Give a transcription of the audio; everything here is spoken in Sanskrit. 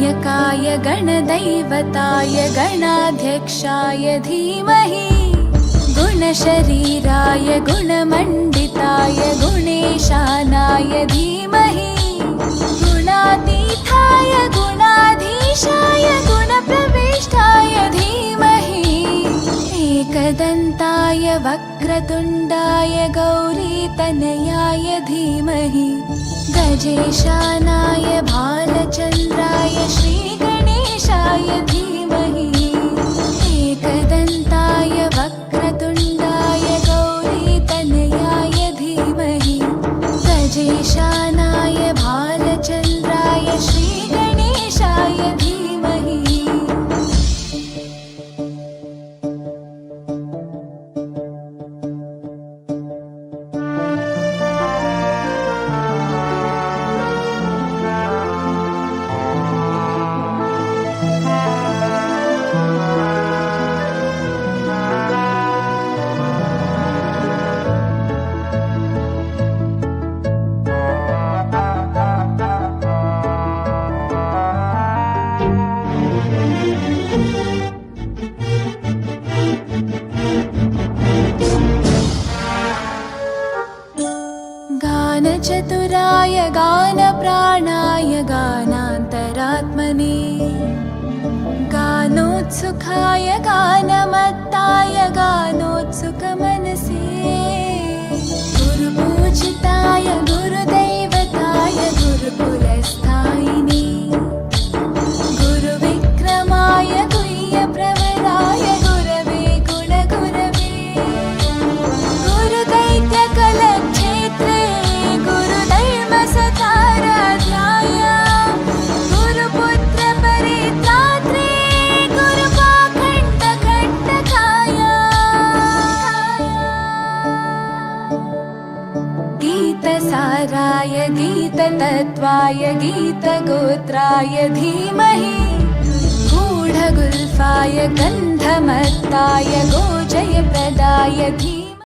गणनायकाय गणदैवताय गणाध्यक्षाय धीमहि गुणशरीराय गुणमण्डिताय गुणेशानाय धीमहि गुणातीताय गुणाधीशाय गुणप्रविष्टाय धीमहि एकदन्ताय वक्रतुण्डाय गौरीतनयाय धीमहि गजेशानाय भालचन्द्राय श्रीगणेशाय धीमहि एकदन्ताय वक्रतुण्डाय गौरीतनयाय धीमहि गजेशानाय भालचन्द्राय श्रीगणेशाय धीमहि। गानचतुराय गानप्राणाय गानान्तरात्मने गानोत्सुकाय गानमत्ताय गानोत्सुकमनसे गुरुपूजिताय गुरुदैवताय गुरुकुलस्थायिने गुरुविक्रमाय गुह्यप्रवराय गुरवे गुणगुरवे गुरुदैत्यकलक्षेत्रे गुरुधर्मसताराध्याय गुरुपुत्रपरित्रात्रे गुरुपाखण्डकण्टकाय गीतसाराय गीततत्त्वाय गीतगोत्राय धीमहि गूढगुल्फाय गन्धमत्ताय गोजयप्रदाय धीमहि